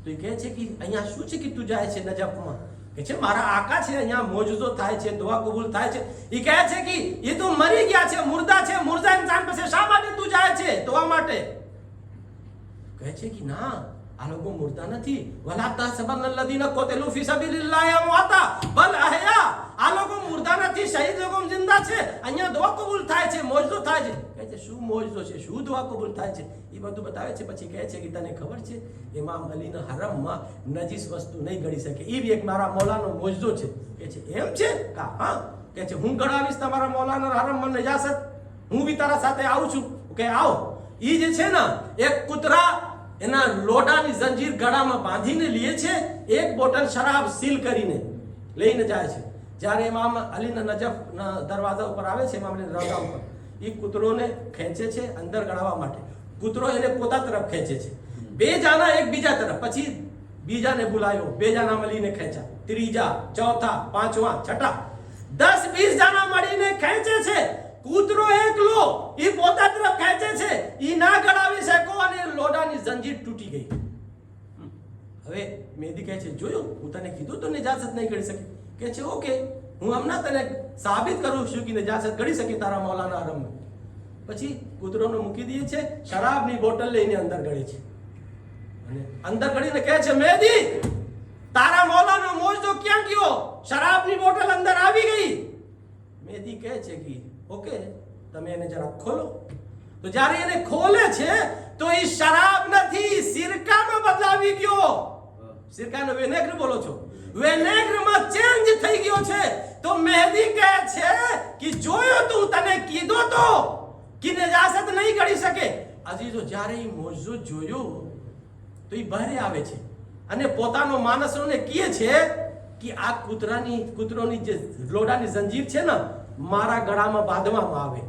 તો એ કહે છે કે અહીંયા શું છે કે તું જાય છે નજફમાં? કે છે મારા આકા છે, અહીંયા મોજુઝો થાય છે, દુઆ કબૂલ થાય છે. એ કહે છે કે એ તો મરી ગયા છે, મુર્દા છે, મુર્દા ઇન્સાન પાસે શા માટે તું જાય છે દુઆ માટે? કહે છે કે ના, આ લોકો મુર્દા નથી. વલા તહસબન્ન અલ્લઝીના કુતિલુ ફી સબીલિલ્લાહિ અમવાતા બલ અહયા. આ લોકો મુર્દા નથી, શહીદ લોકો જિંદા છે. અહીંયા દુઆ કબૂલ થાય છે, મોજજો થાય છે. કહે છે શું મોજજો છે, શું દુઆ કબૂલ થાય છે, એ બધું બતાવે છે. પછી કહે છે કે તને ખબર છે ઇમામ અલીના હરમમાં નજીસ વસ્તુ નહીં ગળી શકે, એ બી એક મારા મૌલાનો મોજજો છે. કહે છે એમ છે? હા. કહે છે હું ગણાવીશ તમારા મૌલાના હરમમાં નજાસત, હું બી તારા સાથે આવું છું. કે આવો. એ જે છે ને એક કૂતરા એના લોડાની જંજીર ગળામાં બાંધીને લે છે, એક બોટલ શરાબ સીલ કરીને લઈને જાય છે. જ્યારે ઇમામ અલીના નજફના દરવાજા ઉપર આવે છે, ઇમામ અલીના રઝા ઉપર, એ કૂતરોને ખેંચે છે અંદર ગળાવવા માટે. કૂતરો એને પોતા તરફ ખેંચે છે. બે જાના એકબીજા તરફ. પછી બીજાને બોલાયો, બે જાના મળીને ખેંચ્યા, ત્રીજા, ચોથા, પાંચમા, છઠ્ઠા, 10-20 જાના મળીને ખેંચે છે. કૂતરો એકલો ઈ પોતા તરફ ખેંચે છે, ઈ ના ગળાવી શકો અને લોડાની જંજીર તૂટી ગઈ. હવે મહેદી કહે છે જોયું, હું તને કીધું તો નજાસત નહીં કરી શકે. કહે છે ઓકે, હું હમણાં તને સાબિત કરું છું કે નજાસત કરી શકે તારા મૌલાના હરમમાં. પછી કૂતરોને મૂકી દે છે, શરાબની બોટલ લઈને અંદર ગળે છે અને અંદર ગળીને કહે છે મહેદી તારા મૌલાનો મોજજો ક્યાં ગયો? શરાબની બોટલ અંદર આવી ગઈ. મહેદી કહે છે કે ઓકે, તમે એને જરા ખોલો. તો જ્યારે એને ખોલે છે તો એ શરાબ નથી, સિરકામાં બદલાવી ગયો. સિરકાનો વિનેગર બોલો છો, વિનેગરમાં ચેન્જ થઈ ગયો છે. તો મહેદી કહે છે કે જોયો તું, તને કીધો તો કે નજાસત નહીં કરી શકે. અજીઝો, જ્યારે એ મોજજો જોયો તો એ બહાર આવે છે અને પોતાનો માણસોને કહે છે કે આ કૂતરોની જે લોડાની જંજીર છે ને મારા ગળામાં બાંધવામાં આવે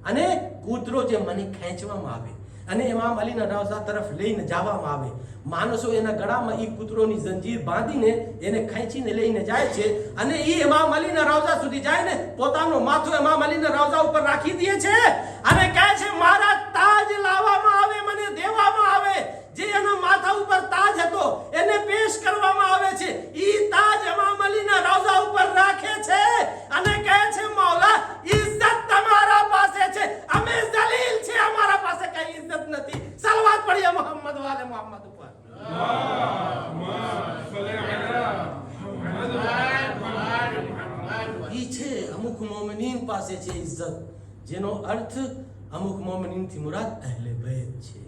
અને કૂતરો જે મને ખેંચવામાં આવે અને ઇમામ અલીના રઝા તરફ લઈને જવામાં આવે. માણસો એના ગળામાં એ કૂતરોની જંજીર બાંધીને એને ખેંચીને લઈને જાય છે અને એ ઇમામ અલીના રઝા સુધી જાય ને પોતાનો માથું ઇમામ અલીના રઝા ઉપર રાખી દે છે અને કહે છે મારા તાજ લાવવામાં આવે, મને દેવામાં આવે. જે એના માથા ઉપર તાજ હતો એને પેશ કરવામાં આવે છે. ઈ તાજ ઇમામ અલીના રઝા ઉપર રાખે છે અને કહે છે મૌલા ઇજ્જત તમારા પાસે છે, અમે જલીલ છે, અમારા પાસે કઈ ઇજ્જત નથી. સલવાત પઢીએ મોહમ્મદ વાલે મોહમ્મદ ઉપર. ઈ છે અમુક મોમિનીન પાસે છે ઇજ્જત, જેનો અર્થ અમુક મોમિનીનથી મુરાદ અહેલે બેત છે.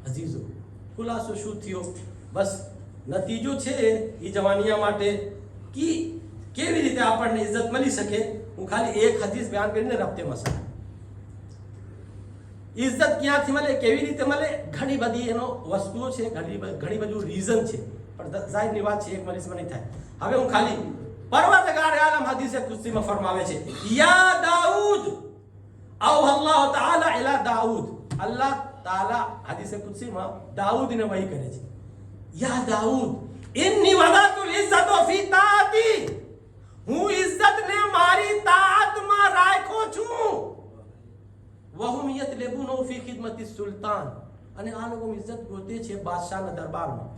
અજીઝો, ખુલાસો શું થયો? બસ નતીજો છે એ જવાનિયા માટે કે કેવી રીતે આપણને ઇજ્જત મળી શકે. હું ખાલી એક હદીસ બયાન કરીને રફતે મસલા. ઇજ્જત ક્યાંથી મળે, કેવી રીતે મળે? ઘણી બધી એનો વસ્તુઓ છે, ઘણી બધું રીઝન છે, પણ જાહેરની વાત છે, એક મિનિટમાં નહીં થાય. હવે હું ખાલી પરવરદગાર આલમ હદીસે કુદસીમાં ફરમાવે છે યા દાઉદ અલ્લાહ તાલા ઇલા દાઉદ. અલ્લાહ તાલા હદીસે કુદસીમાં દાઉદને વહી કરે છે, યા દાઉદ ઇન્ની વદાતુલ ઇઝ્ઝત ફી તાતી, હું ઇજ્જતને મારી તાતમાં રાખ્યો છું. વહુમ યતલબુન ફી ખિદમતિ સુલ્તાન, અને આ લોકો ઇજ્જત ગોતે છે બાદશાહના દરબારમાં.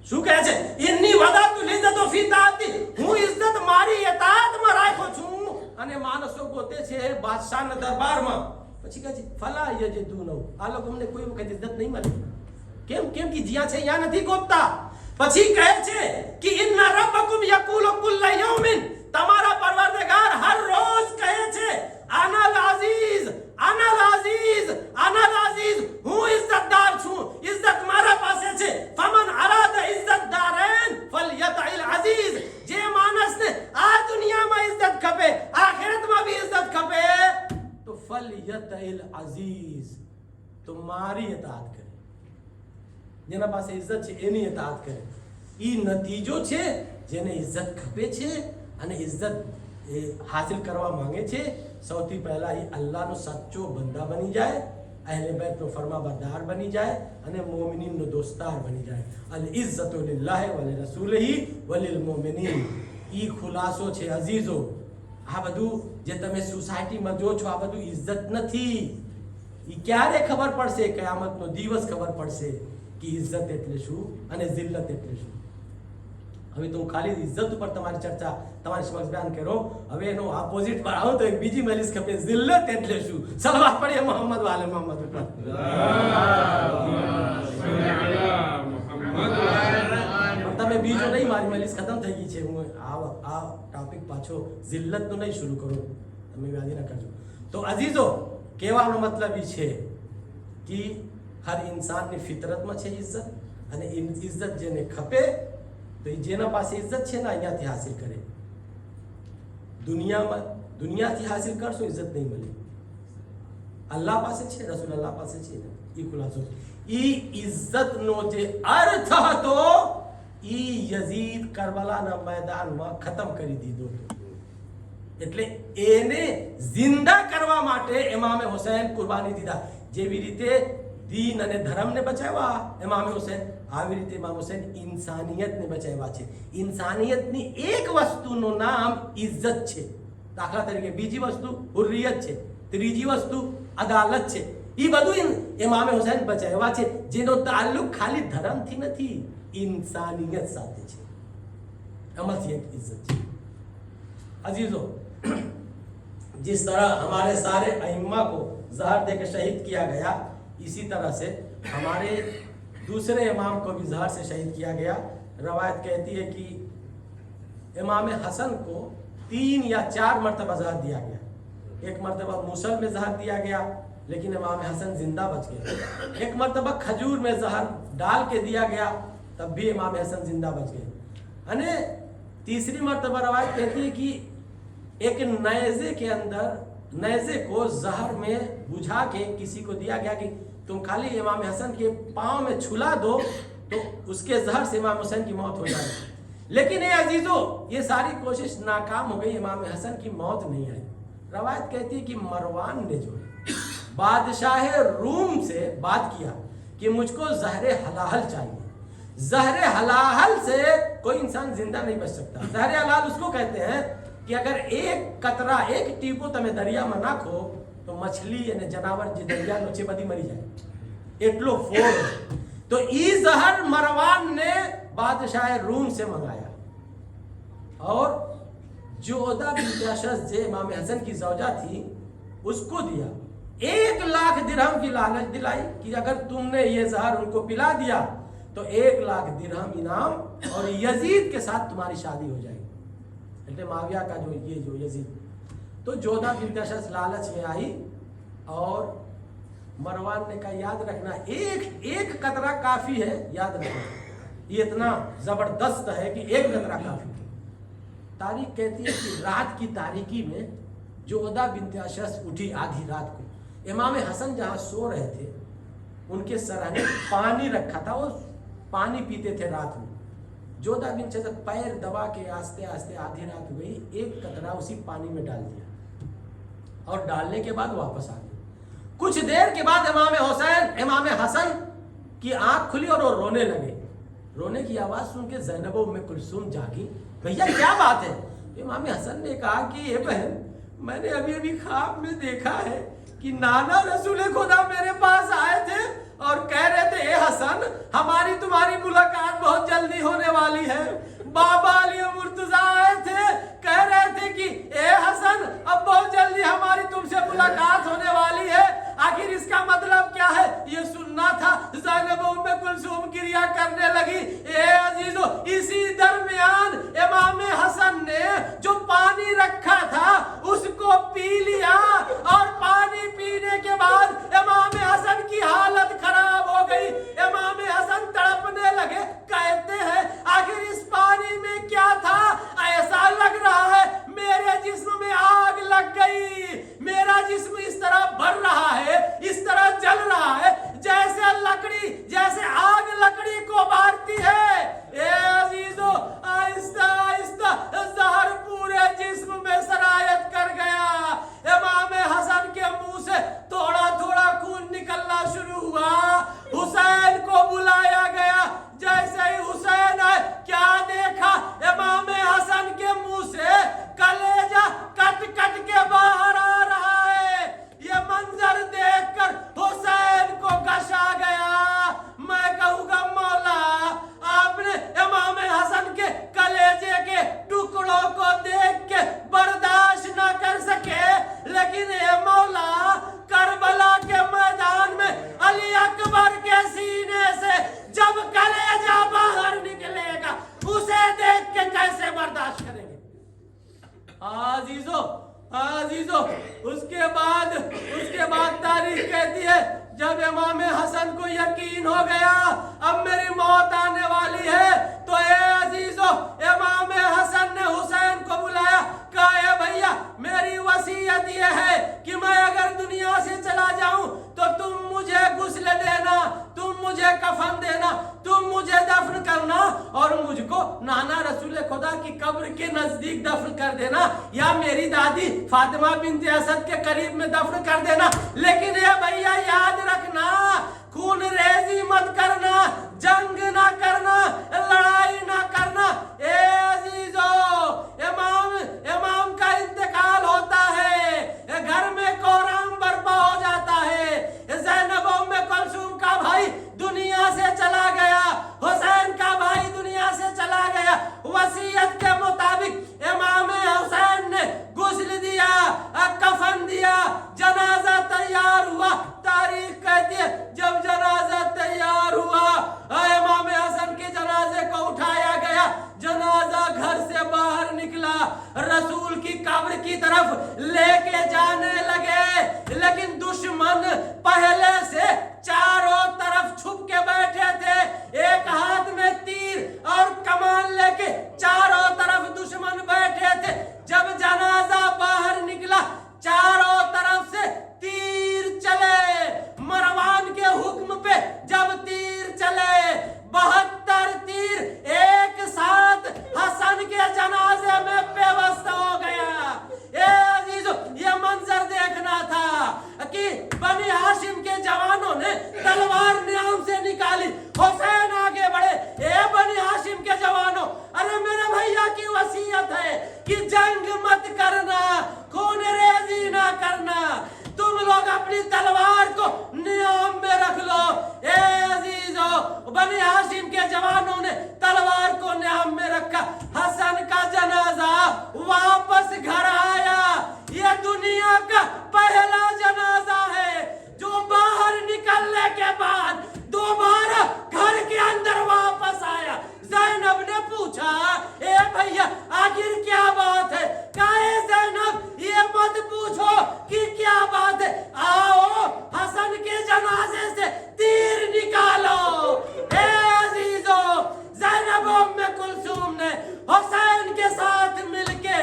શું કહે છે? ઇન્ની વદાતુલ ઇઝ્ઝત ફી તાતી, હું ઇજ્જત મારી ઇતાઅતમાં રાખ્યો છું અને માણસો ગોતે છે બાદશાહના દરબારમાં. પછી કહે છે ફલા યજદુનહુ, આ લોકો અમને કોઈ વખત ઇજ્જત નહીં મળે. કેમ કે જ્યાં છે ત્યાં નથી ગોતતા. પછી કહે છે કે ઇન્ના રબ્બકુમ યકુલુ કુલ્લ યૌમિન, તમારા પરવરદગાર હર રોજ કહે છે અનલ અઝીઝ, અનલ અઝીઝ, અનલ અઝીઝ, હું ઇજ્જતદાર છું, ઇજ્જત મારા પાસે છે. ફમન અરાદ ઇજ્જતદારન ફલયતઇલ અઝીઝ, જે માણસને આ દુનિયામાં ઇજ્જત ખપે, આખિરતમાં બી ઇજ્જત ખપે, તો ફલયતઇલ અઝીઝ, તો મારી ઇતાઅત કરે. જેના પાસે ઇજ્જત છે એની ઇતાઅત કરે. ઈ નતીજો છે જેને ઇજ્જત ખપે છે અને ઇજ્જત હાસિલ કરવા માંગે છે. સૌથી પહેલા એ અલ્લાહનો સાચો બંદા બની જાય, અહેલે બેતનો ફરમાબરદાર બની જાય અને મોમિનીનનો દોસ્તાર બની જાય. અલ ઇઝ્ઝતુ લિલ્લાહિ વ લિરસૂલિહી વ લિલ મોમિનીન. ઈ ખુલાસો છે અઝીઝો. આ બધું જે તમે સોસાયટીમાં જો છો આ બધું ઇજ્જત નથી. ઈ ક્યારે ખબર પડશે? કયામતનો દિવસ ખબર પડશે કે ઇજ્જત એટલે શું અને જિલ્લત એટલે શું. હવે તો હું ખાલી ઇજ્જત ઉપર તમારી ચર્ચા તમારી સમક્ષ બયાન કર્યો. હવે એનો ઓપોઝિટ પર આવું તો એક બીજી મજલિસ ખપે, જિલ્લત એટલે શું. સલવાત પડીએ મોહમ્મદ વાલે મોહમ્મદ ઉપર. તમે બીજો નહીં, મારી મજલિસ ખતમ થઈ ગઈ છે. હું આ ટોપિક પાછો જિલ્લતનો નહીં શરૂ કરું, તમે યાદી ના કરજો. તો અજીઝો, કહેવાનો મતલબ એ છે કે હર ઇન્સાનની ફિતરતમાં છે ઇજ્જત, અને ઇજ્જત જેને ખપે તો એ જેના પાસે ઇજ્જત છે ને અહીંયાથી હાસિલ કરે. દુનિયાથી હાસિલ કરશો ઇજ્જત નહીં મળે. અલ્લાહ પાસે છે, રસૂલ અલ્લાહ પાસે છે ને, એ ખુલાસો છે. ઈ ઇજ્જતનો જે અર્થ હતો ઈ યઝીદ કરબલાના મેદાનમાં ખતમ કરી દીધો હતો. એટલે એને જિંદા કરવા માટે ઇમામે હુસૈન કુરબાની દીધા. જેવી રીતે દીન અને ધર્મને બચાવ્યા ઇમામે હુસૈન, આવી રીતે ઇમામ હુસૈન ઇન્સાનિયતને બચાવ્યા છે. ઇન્સાનિયતની એક વસ્તુનું નામ ઇજ્જત છે. દાખલા તરીકે બીજી વસ્તુ હુર્રિયત છે, ત્રીજી વસ્તુ અદાલત છે. એ બધું ઇમામે હુસૈન બચાવ્યા છે, જેનો તાલ્લુક ખાલી ધર્મથી નથી, इंसानियत साथे छे. अमरથી एक इज्जत है. अजीजों, जिस तरह हमारे सारे अइम्मा को जहर देकर शहीद किया गया, इसी तरह से हमारे दूसरे इमाम को भी जहर से शहीद किया गया. रवायत कहती है कि इमाम हसन को 3 या 4 मरतबा जहर दिया गया. एक मरतबा मूसल में जहर दिया गया, लेकिन इमाम हसन जिंदा बच गए. एक मरतबा खजूर में जहर डाल के दिया गया, तब भी इमाम हसन जिंदा बच गए. अने तीसरी मरतबा रवायत कहती है कि एक नेज़े के अंदर, नेज़े को जहर में बुझा के किसी को दिया गया कि तुम खाली इमाम हसन के पाँव में छुला दो तो उसके जहर से इमाम हुसैन की मौत हो जाएगी. लेकिन ये अजीजों, ये सारी कोशिश नाकाम हो गई, इमाम हसन की मौत नहीं आई. रवायत कहती है कि मरवान ने जो है बादशाह रूम से बात किया कि मुझको जहर हलाल चाहिए. जहर हलाल से कोई इंसान जिंदा नहीं बच सकता. जहर हलाल उसको कहते हैं कि अगर एक कतरा, एक टीपो तमे दरिया में नाखो तो मछली यानी जनावर जे दरिया नीचे बदी मरी जाए, एटलो फोड़. तो ई जहर मरवान ने बादशाह रूम से मंगाया और जोधा बिन्त अशज जे इमाम हसन की जौजा थी उसको दिया. 1 लाख दिरहम की लालच दिलाई कि अगर तुमने ये जहर उनको पिला दिया तो 1 लाख दिरहम इनाम और यजीद के साथ तुम्हारी शादी हो जाएगी. એટલે माविया का जो यजीद, तो जोधा बिन्त अशज लालच में आई और मरवान ने कहा याद रखना, एक कतरा काफी है, याद रखना. ये इतना जबरदस्त है कि 1 कतरा काफी है. तारीख कहती है कि रात की तारीकी में जोधा बिन्त अशज उठी आधी रात को. इमाम हसन जहाँ सो रहे थे उनके सरहने पानी रखा था, वो पानी पीते थे रात में. जोधा बिन्त अशज पैर दबा के आस्ते आस्ते आधी रात हो गई, 1 कतरा उसी पानी में डाल दिया और डालने के बाद वापस आ गए. कुछ देर के बाद इमाम हसन की आंख खुली और वो रोने लगे. रोने की आवाज सुन के ज़ैनब उम्मे कुलसूम जागी. भैया क्या बात है? इमाम हसन ने कहा कि ये बहन, मैंने अभी अभी ख्वाब में देखा है कि नाना रसूल खुदा मेरे पास आए थे और कह रहे थे ए हसन, हमारी तुम्हारी मुलाकात बहुत जल्दी होने वाली है. बाबा अली मुर्तजा आए थे, कह रहे थे कि ए हसन, अब बहुत जल्दी हमारी तुमसे मुलाकात होने वाली है. आखिर इसका मतलब क्या है? ये सुनना था. ज़ैनब उम्मे कुलसूम क्रिया करने लगी. ए अजीजों, इसी दरमियान इमाम हसन ने जो पानी रखा था उसको पी लिया और पानी पीने के बाद इमाम हसन की हालत खराब हो गई. इमाम हसन तड़पने लगे. कहते हैं आखिर इस पानी में क्या था? ऐसा लग रहा है मेरे जिस्म में आग लग गई. उसके बाद तारीख कहती है जब इमाम हसन को यकीन हो गया अब मेरी मौत आने वाली है, तो ए अजीजो इमाम हसन ने हुसैन को बुलाया, कहा भैया मेरी वसीयत ये है कि मैं अगर दुनिया से चला जाऊं तो तुम मुझे गुस्ल देना, तुम मुझे कफन देना, तुम मुझे दफन करना और मुझको नाना रसूल खुदा की कब्र के नजदीक दफन कर देना या मेरी दादी फातिमा बिन्त असद के करीब में दफन कर देना। लेकिन ये भैया याद रखना, खून रेजी मत करना, जंग ना करना, लड़ाई ना करना। ए अजीजो इमाम का इंतकाल होता है, घर में कोहराम बर्पा हो जाता है, ज़ैनब उम्मे कुलसूम का भाई दुनिया से चला गया, हुसैन का भाई दुनिया से चला गया। वसीयत के मुताबिक इमाम हुसैन ने गुस्ल दिया, कफन दिया, जनाजा तैयार हुआ। तारीख कहती है जब जनाजा तैयार हुआ इमाम हसन के जनाजे को उठाया गया, जनाजा घर से बाहर निकला, रसूल की कब्र की तरफ लेके जाने लगे, लेकिन दुश्मन पहले से चारों तरफ छुप के बैठे थे, एक हाथ में तीर और कमान लेके चारों तरफ दुश्मन बैठे थे। जब जनाजा बाहर निकला चारों तरफ से तीर चले, मरवान के हुक्म पे जब तीर चले 72 तीर एक साथ हसन के जनाजे में पेवस्त हो गया। ए अजीजो ये मंजर देखना था कि बनी हाशिम के जवानों ने तलवार न्याम से निकाली, हुसैन आगे बढ़े, ए बनी हाशिम के जवानों अरे मेरे भैया की वसीयत है कि जंग मत करना, खून रेजी ना करना, तुम लोग अपनी तलवार को नियाम में रख लो। ए अजीजो बनी हाशिम के जवानों ने तलवार को नियाम में रखा, हसन का जनाजा वापस घर आया। ये दुनिया का पहला जनाजा है जो बाहर निकलने के बाद दोबारा घर के अंदर वापस आया। ज़ैनब ने पूछा ए भैया आखिर क्या बात है? कहे ज़ैनब ये मत पूछो कि क्या बात है, आओ हसन के जनाजे से तीर निकालो। ए अजीजो ज़ैनब उम्मे कुलसूम ने हुसैन के साथ मिलके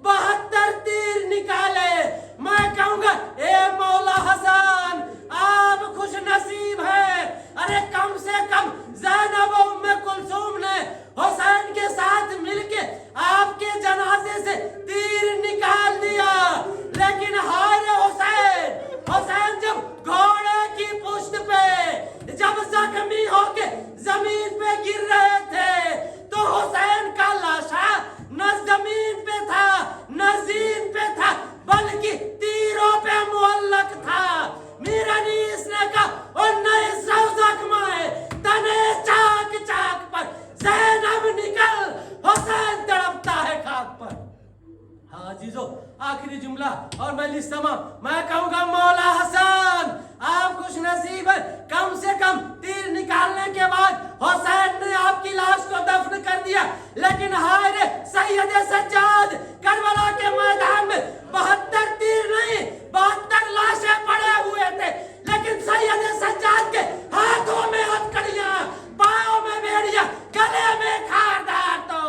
72 तीर निकाले। मैं कहूंगा ए मौला हसन आप खुश नसीब है, अरे कम से कम ज़ैनब उम्मे कुलसूम ने हुसैन के साथ मिलके आपके जनाजे से तीर निकाल दिया। लेकिन हाय हुसैन जब घोड़े की पुश्त पे जब जख्मी होके जमीन पे गिर रहे थे तो हुसैन का लाशा न जमीन पे था न जीन पे था बल्कि तीरों पे मुअल्लक था। मीरा नीस ने कहा और नए जख्म है तने चाक चाक पर ज़ैनब निकल, हुसैन तड़पता है खाक पर। हाँ जीजो आखिरी जुमला और मैं लिस्टमा मैं कहूंगा मौला हसन आप खुश नसीब है, कम से कम तीर निकालने के बाद हुसैन ने आपकी लाश को दफन कर दिया। लेकिन हाय रे सैयद सज्जाद करबला के मैदान में 72 तीर नहीं 72 लाशें पड़े हुए थे, लेकिन सैयद सज्जाद के हाथों में हथकड़ियां, पांव में बेड़ियां, गले में खारदार तो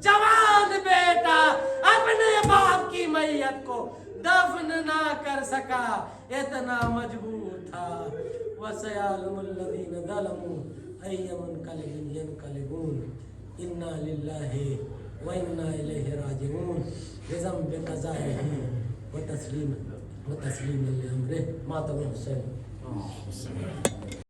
जवान बेटा अपने बाप की मैयत को दफन ना कर सका, इतना मजबूर था। वसयालमुल्लज़ीन ज़लमू अय्यमुनक़लिबिन यनक़लिबून इन्ना लिल्लाहि व इन्ना इलैहि राजिऊन बिज़म्बि क़ज़ाइहि व तस्लीम लिअम्रिहि मातम हुसैन।